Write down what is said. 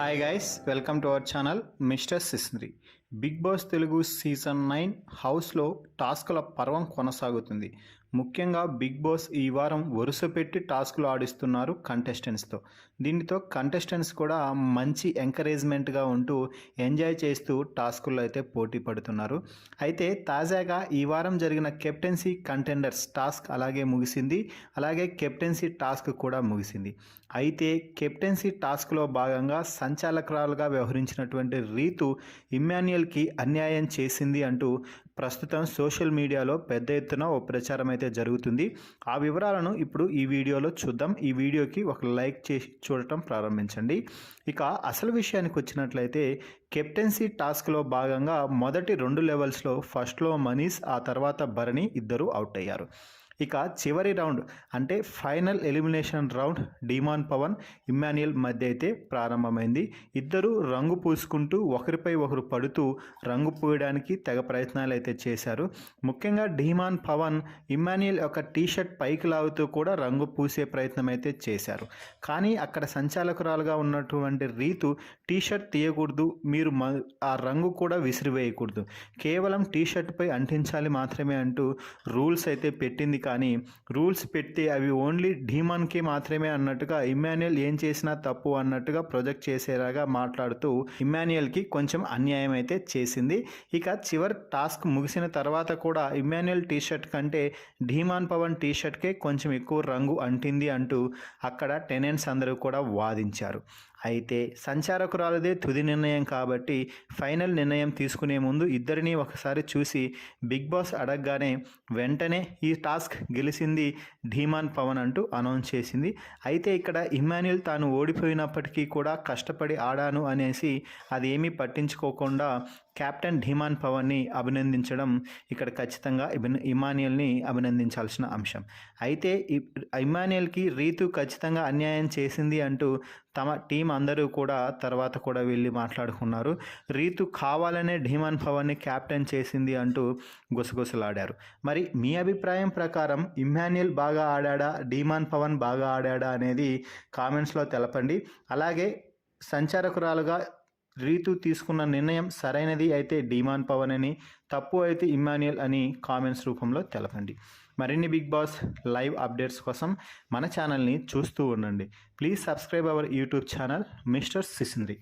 Hi guys, welcome to our channel mister సిస్నరీ. Bigg Boss Telugu season 9 హౌస్లో టాస్కుల పర్వం కొనసాగుతుంది. ముఖ్యంగా బిగ్ బాస్ ఈ వారం వరుస పెట్టి టాస్కులు ఆడిస్తున్నారు కంటెస్టెంట్స్తో. దీనితో కంటెస్టెంట్స్ కూడా మంచి ఎంకరేజ్మెంట్గా ఉంటూ ఎంజాయ్ చేస్తూ టాస్కుల్లో అయితే పోటీ పడుతున్నారు. అయితే తాజాగా ఈ వారం జరిగిన కెప్టెన్సీ కంటెండర్స్ టాస్క్ అలాగే ముగిసింది. అలాగే కెప్టెన్సీ టాస్క్ కూడా ముగిసింది. అయితే కెప్టెన్సీ టాస్క్లో భాగంగా సంచాలకురాలుగా వ్యవహరించినటువంటి రీతు ఇమ్మాన్యుయల్కి అన్యాయం చేసింది అంటూ ప్రస్తుతం సోషల్ మీడియాలో పెద్ద ఎత్తున ఓ ప్రచారం అయితే జరుగుతుంది. ఆ వివరాలను ఇప్పుడు ఈ వీడియోలో చూద్దాం. ఈ వీడియోకి ఒక లైక్ చేసి చూడటం ప్రారంభించండి. ఇక అసలు విషయానికి వచ్చినట్లయితే కెప్టెన్సీ టాస్క్లో భాగంగా మొదటి 2 లెవెల్స్లో ఫస్ట్లో మనీష్, ఆ తర్వాత భరణి ఇద్దరు అవుట్ అయ్యారు. ఇక చివరి రౌండ్ అంటే final elimination round Demon Pavan, Emmanuel మధ్య అయితే ప్రారంభమైంది. ఇద్దరు రంగు పూసుకుంటూ ఒకరిపై ఒకరు పడుతూ రంగు పూయడానికి తెగ ప్రయత్నాలు అయితే చేశారు. ముఖ్యంగా డిమాన్ పవన్ ఇమ్మాన్యుయల్ యొక్క టీషర్ట్ పైకి లాగుతూ కూడా రంగు పూసే ప్రయత్నం అయితే చేశారు. కానీ అక్కడ సంచాలకురాలుగా ఉన్నటువంటి రీతు టీషర్ట్ తీయకూడదు, మీరు ఆ రంగు కూడా విసిరివేయకూడదు, కేవలం టీషర్ట్పై అంటించాలి మాత్రమే అంటూ రూల్స్ అయితే పెట్టింది. కానీ రూల్స్ పెడితే అవి ఓన్లీ డీమాన్కే మాత్రమే అన్నట్టుగా ఇమ్మాన్యుయల్ ఏం చేసినా తప్పు అన్నట్టుగా ప్రొజెక్ట్ చేసేలాగా మాట్లాడుతూ ఇమ్మాన్యుయల్కి కొంచెం అన్యాయం అయితే చేసింది. ఇక చివరి టాస్క్ ముగిసిన తర్వాత కూడా ఇమ్మాన్యుయల్ టీషర్ట్ కంటే డీమాన్ పవన్ టీషర్ట్కే కొంచెం ఎక్కువ రంగు అంటింది అంటూ అక్కడ టెనెంట్స్ అందరూ కూడా వాదించారు. అయితే సంచారకురాలదే తుది నిర్ణయం కాబట్టి ఫైనల్ నిర్ణయం తీసుకునే ముందు ఇద్దరిని ఒకసారి చూసి బిగ్ బాస్ అడగగానే వెంటనే ఈ టాస్క్ గెలిచింది డీమాన్ పవన్ అంటూ అనౌన్స్ చేసింది. అయితే ఇక్కడ ఇమ్మాన్యుయల్ తాను ఓడిపోయినప్పటికీ కూడా కష్టపడి ఆడాను అనేసి అదేమీ పట్టించుకోకుండా కెప్టెన్ డీమాన్ పవన్ని అభినందించడం ఇక్కడ ఖచ్చితంగా ఇమ్మాన్యుయల్ని అభినందించాల్సిన అంశం. అయితే ఇమ్మాన్యుయల్కి రీతు ఖచ్చితంగా అన్యాయం చేసింది అంటూ తమ టీం అందరూ కూడా తర్వాత కూడా వెళ్ళి మాట్లాడుకున్నారు. రీతు కావాలనే డీమాన్ పవన్ని కెప్టెన్ చేసింది అంటూ గుసగుసలాడారు. మరి మీ అభిప్రాయం ప్రకారం ఇమ్మాన్యుయల్ బాగా ఆడాడా, డీమాన్ పవన్ బాగా ఆడాడా అనేది కామెంట్స్లో తెలపండి. అలాగే సంచారకురాలుగా రీతు తీసుకున్న నిర్ణయం సరైనది అయితే డీమాన్ పవన్ అని, తప్పు అయితే ఇమ్మాన్యుయల్ అని కామెంట్స్ రూపంలో తెలపండి. మరిన్ని బిగ్ బాస్ లైవ్ అప్డేట్స్ కోసం మన ఛానల్ని చూస్తూ ఉండండి. Please subscribe our YouTube channel mister సిసింద్రి.